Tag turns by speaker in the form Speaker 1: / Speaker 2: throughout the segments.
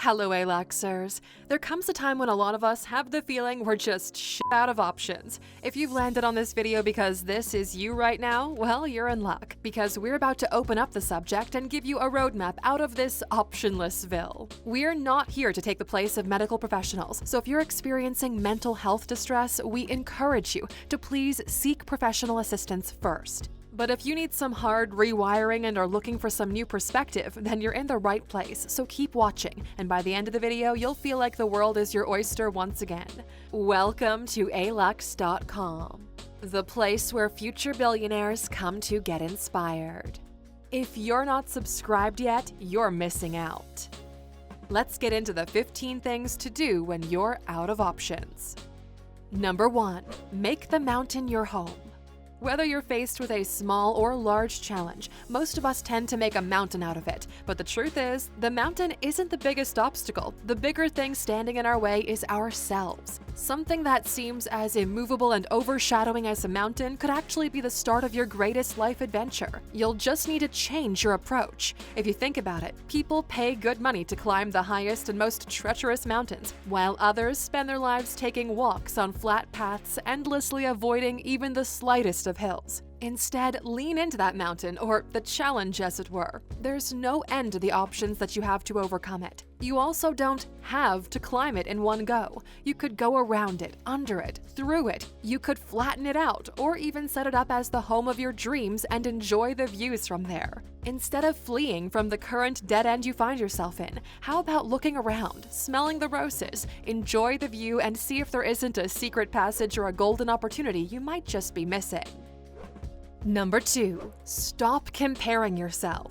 Speaker 1: Hello, Aluxers. There comes a time when a lot of us have the feeling we're just shit out of options. If you've landed on this video because this is you right now, well, you're in luck, because we're about to open up the subject and give you a roadmap out of this optionlessville. We're not here to take the place of medical professionals, so if you're experiencing mental health distress, we encourage you to please seek professional assistance first. But if you need some hard rewiring and are looking for some new perspective, then you're in the right place, so keep watching, and by the end of the video, you'll feel like the world is your oyster once again. Welcome to Alux.com, the place where future billionaires come to get inspired. If you're not subscribed yet, you're missing out. Let's get into the 15 things to do when you're out of options. Number 1. Make the mountain your home. Whether you're faced with a small or large challenge, most of us tend to make a mountain out of it. But the truth is, the mountain isn't the biggest obstacle. The bigger thing standing in our way is ourselves. Something that seems as immovable and overshadowing as a mountain could actually be the start of your greatest life adventure. You'll just need to change your approach. If you think about it, people pay good money to climb the highest and most treacherous mountains, while others spend their lives taking walks on flat paths, endlessly avoiding even the slightest of hills. Instead, lean into that mountain, or the challenge as it were. There's no end to the options that you have to overcome it. You also don't have to climb it in one go. You could go around it, under it, through it. You could flatten it out, or even set it up as the home of your dreams and enjoy the views from there. Instead of fleeing from the current dead end you find yourself in, how about looking around, smelling the roses, enjoy the view, and see if there isn't a secret passage or a golden opportunity you might just be missing. Number 2. Stop comparing yourself.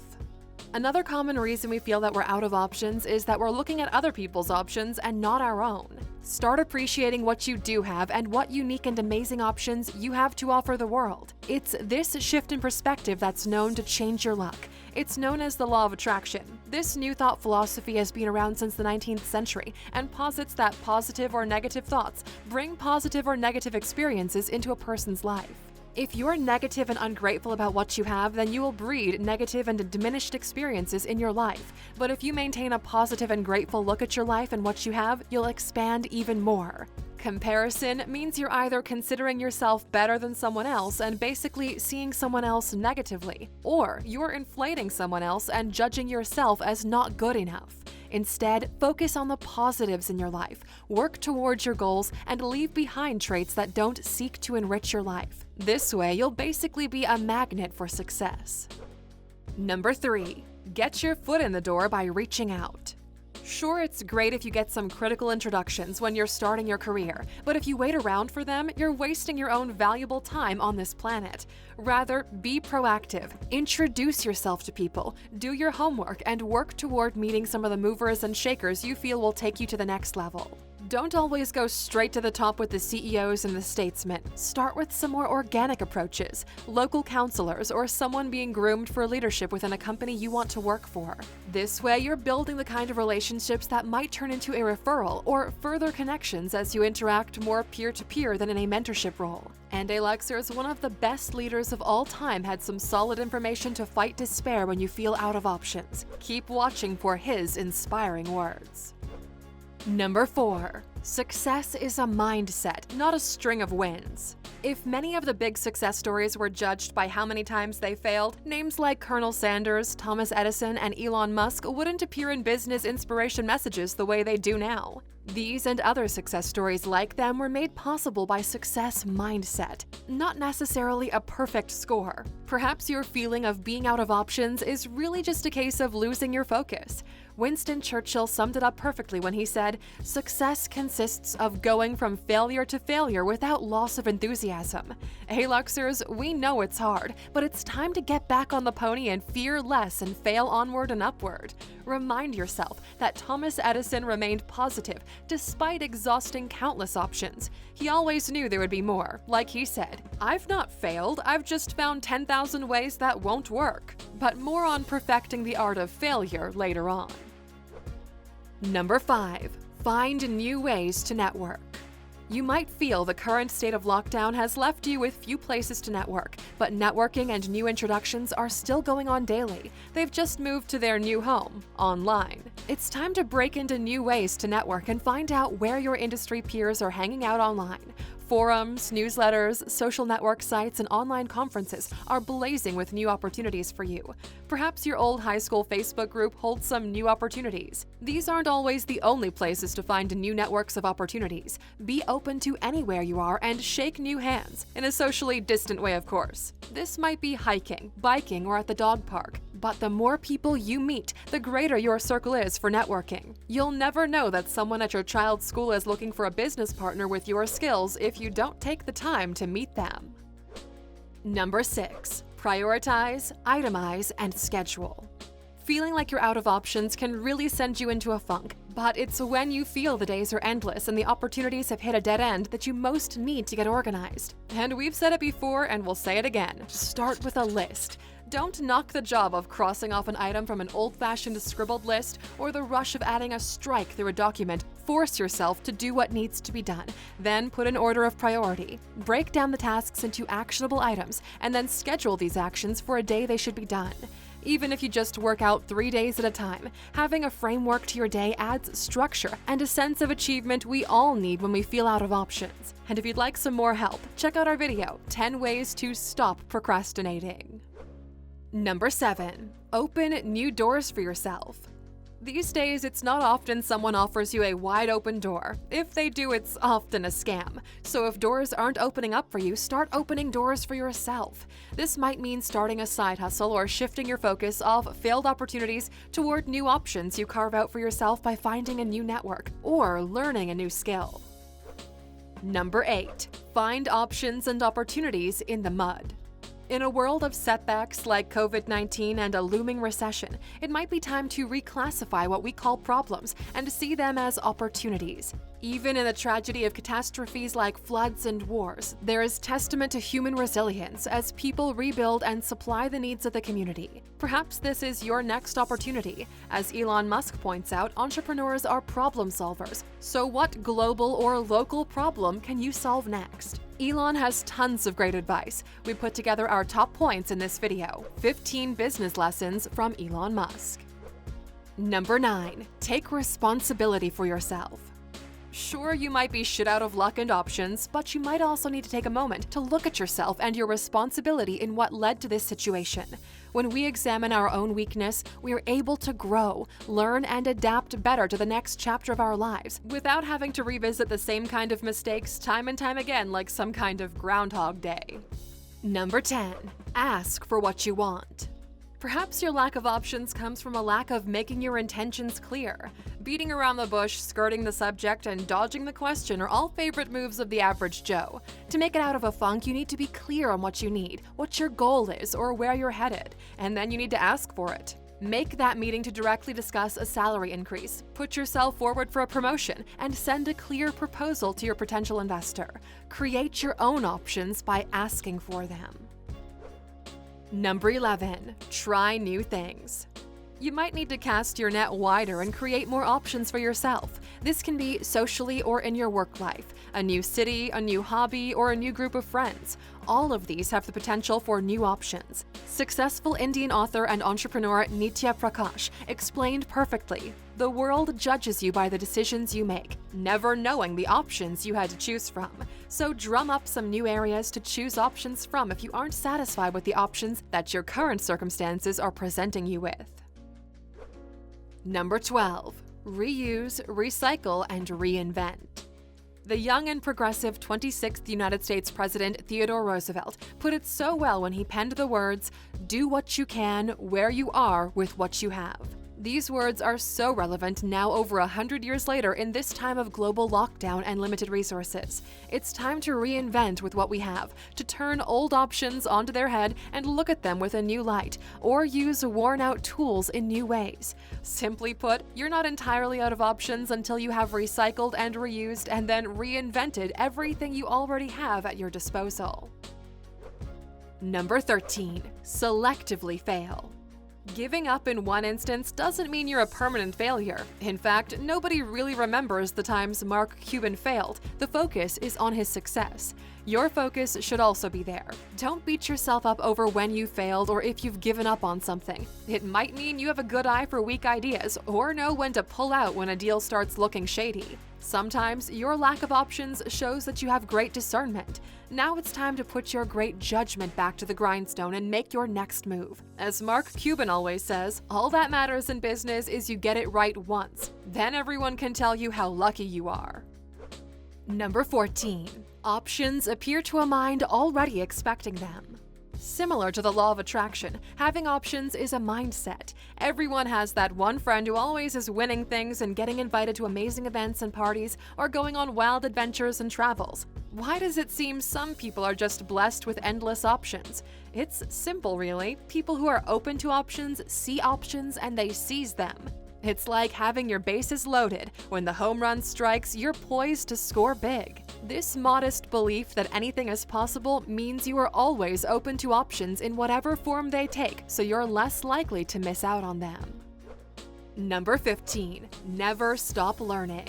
Speaker 1: Another common reason we feel that we're out of options is that we're looking at other people's options and not our own. Start appreciating what you do have and what unique and amazing options you have to offer the world. It's this shift in perspective that's known to change your luck. It's known as the law of attraction. This new thought philosophy has been around since the 19th century and posits that positive or negative thoughts bring positive or negative experiences into a person's life. If you're negative and ungrateful about what you have, then you will breed negative and diminished experiences in your life. But if you maintain a positive and grateful look at your life and what you have, you'll expand even more. Comparison means you're either considering yourself better than someone else and basically seeing someone else negatively, or you're inflating someone else and judging yourself as not good enough. Instead, focus on the positives in your life, work towards your goals, and leave behind traits that don't seek to enrich your life. This way, you'll basically be a magnet for success. Number 3. Get your foot in the door by reaching out. Sure, it's great if you get some critical introductions when you're starting your career, but if you wait around for them, you're wasting your own valuable time on this planet. Rather, be proactive, introduce yourself to people, do your homework, and work toward meeting some of the movers and shakers you feel will take you to the next level. Don't always go straight to the top with the CEOs and the statesmen. Start with some more organic approaches, local counselors, or someone being groomed for leadership within a company you want to work for. This way, you're building the kind of relationships that might turn into a referral or further connections as you interact more peer-to-peer than in a mentorship role. And Aluxers, one of the best leaders of all time, had some solid information to fight despair when you feel out of options. Keep watching for his inspiring words. Number 4. Success is a mindset, not a string of wins. If many of the big success stories were judged by how many times they failed, names like Colonel Sanders, Thomas Edison, and Elon Musk wouldn't appear in business inspiration messages the way they do now. These and other success stories like them were made possible by success mindset, not necessarily a perfect score. Perhaps your feeling of being out of options is really just a case of losing your focus. Winston Churchill summed it up perfectly when he said, "Success consists of going from failure to failure without loss of enthusiasm." Hey Luxers, we know it's hard, but it's time to get back on the pony and fear less and fail onward and upward. Remind yourself that Thomas Edison remained positive despite exhausting countless options. He always knew there would be more. Like he said, "I've not failed, I've just found 10,000 ways that won't work." But more on perfecting the art of failure later on. Number 5. Find new ways to network. You might feel the current state of lockdown has left you with few places to network, but networking and new introductions are still going on daily. They've just moved to their new home, online. It's time to break into new ways to network and find out where your industry peers are hanging out online. Forums, newsletters, social network sites, and online conferences are blazing with new opportunities for you. Perhaps your old high school Facebook group holds some new opportunities. These aren't always the only places to find new networks of opportunities. Be open to anywhere you are and shake new hands, in a socially distant way, of course. This might be hiking, biking, or at the dog park. But the more people you meet, the greater your circle is for networking. You'll never know that someone at your child's school is looking for a business partner with your skills if you don't take the time to meet them. Number 6. Prioritize, itemize, and schedule. Feeling like you're out of options can really send you into a funk, but it's when you feel the days are endless and the opportunities have hit a dead end that you most need to get organized. And we've said it before and we'll say it again. Start with a list. Don't knock the job of crossing off an item from an old-fashioned scribbled list or the rush of adding a strike through a document. Force yourself to do what needs to be done. Then put an order of priority. Break down the tasks into actionable items and then schedule these actions for a day they should be done. Even if you just work out 3 days at a time, having a framework to your day adds structure and a sense of achievement we all need when we feel out of options. And if you'd like some more help, check out our video, 10 Ways to Stop Procrastinating. Number 7. Open new doors for yourself. These days, it's not often someone offers you a wide open door. If they do, it's often a scam. So if doors aren't opening up for you, start opening doors for yourself. This might mean starting a side hustle or shifting your focus off failed opportunities toward new options you carve out for yourself by finding a new network or learning a new skill. Number 8. Find options and opportunities in the mud. In a world of setbacks like COVID-19 and a looming recession, it might be time to reclassify what we call problems and see them as opportunities. Even in the tragedy of catastrophes like floods and wars, there is testament to human resilience as people rebuild and supply the needs of the community. Perhaps this is your next opportunity. As Elon Musk points out, entrepreneurs are problem solvers. So what global or local problem can you solve next? Elon has tons of great advice. We put together our top points in this video, 15 business lessons from Elon Musk. Number 9. Take responsibility for yourself. Sure, you might be shit out of luck and options, but you might also need to take a moment to look at yourself and your responsibility in what led to this situation. When we examine our own weakness, we are able to grow, learn, and adapt better to the next chapter of our lives without having to revisit the same kind of mistakes time and time again like some kind of Groundhog Day. Number 10. Ask for what you want. Perhaps your lack of options comes from a lack of making your intentions clear. Beating around the bush, skirting the subject, and dodging the question are all favorite moves of the average Joe. To make it out of a funk, you need to be clear on what you need, what your goal is, or where you're headed, and then you need to ask for it. Make that meeting to directly discuss a salary increase, put yourself forward for a promotion, and send a clear proposal to your potential investor. Create your own options by asking for them. Number 11. Try new things. You might need to cast your net wider and create more options for yourself. This can be socially or in your work life, a new city, a new hobby, or a new group of friends. All of these have the potential for new options. Successful Indian author and entrepreneur Nitya Prakash explained perfectly, "The world judges you by the decisions you make, never knowing the options you had to choose from. So drum up some new areas to choose options from if you aren't satisfied with the options that your current circumstances are presenting you with." Number 12. Reuse, recycle, and reinvent. The young and progressive 26th United States President Theodore Roosevelt put it so well when he penned the words, "Do what you can, where you are, with what you have." These words are so relevant now over 100 years later in this time of global lockdown and limited resources. It's time to reinvent with what we have, to turn old options onto their head and look at them with a new light, or use worn-out tools in new ways. Simply put, you're not entirely out of options until you have recycled and reused and then reinvented everything you already have at your disposal. Number 13. Selectively fail. Giving up in one instance doesn't mean you're a permanent failure. In fact, nobody really remembers the times Mark Cuban failed. The focus is on his success. Your focus should also be there. Don't beat yourself up over when you failed or if you've given up on something. It might mean you have a good eye for weak ideas or know when to pull out when a deal starts looking shady. Sometimes your lack of options shows that you have great discernment. Now it's time to put your great judgment back to the grindstone and make your next move. As Mark Cuban always says, all that matters in business is you get it right once. Then everyone can tell you how lucky you are. Number 14. Options appear to a mind already expecting them. Similar to the law of attraction, having options is a mindset. Everyone has that one friend who always is winning things and getting invited to amazing events and parties or going on wild adventures and travels. Why does it seem some people are just blessed with endless options? It's simple, really. People who are open to options see options and they seize them. It's like having your bases loaded. When the home run strikes, you're poised to score big. This modest belief that anything is possible means you are always open to options in whatever form they take, so you're less likely to miss out on them. Number 15. Never stop learning.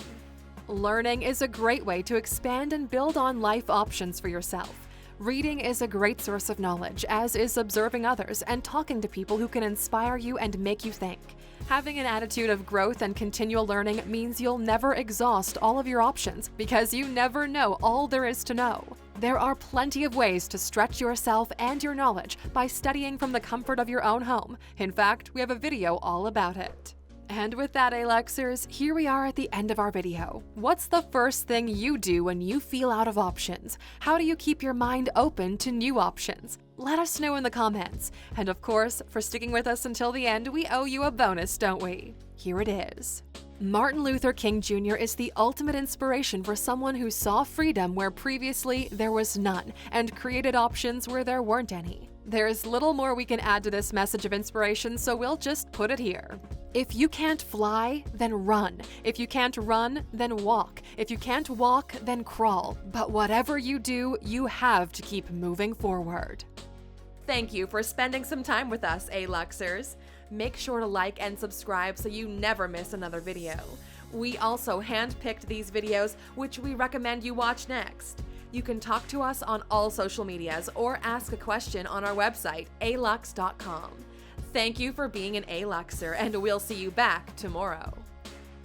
Speaker 1: Learning is a great way to expand and build on life options for yourself. Reading is a great source of knowledge, as is observing others and talking to people who can inspire you and make you think. Having an attitude of growth and continual learning means you'll never exhaust all of your options because you never know all there is to know. There are plenty of ways to stretch yourself and your knowledge by studying from the comfort of your own home. In fact, we have a video all about it. And with that, Aluxers, here we are at the end of our video. What's the first thing you do when you feel out of options? How do you keep your mind open to new options? Let us know in the comments. And of course, for sticking with us until the end, we owe you a bonus, don't we? Here it is. Martin Luther King Jr. is the ultimate inspiration for someone who saw freedom where previously there was none and created options where there weren't any. There's little more we can add to this message of inspiration, so we'll just put it here. If you can't fly, then run. If you can't run, then walk. If you can't walk, then crawl. But whatever you do, you have to keep moving forward. Thank you for spending some time with us, Aluxers. Make sure to like and subscribe so you never miss another video. We also handpicked these videos, which we recommend you watch next. You can talk to us on all social medias or ask a question on our website, Alux.com. Thank you for being an Aluxer, and we'll see you back tomorrow.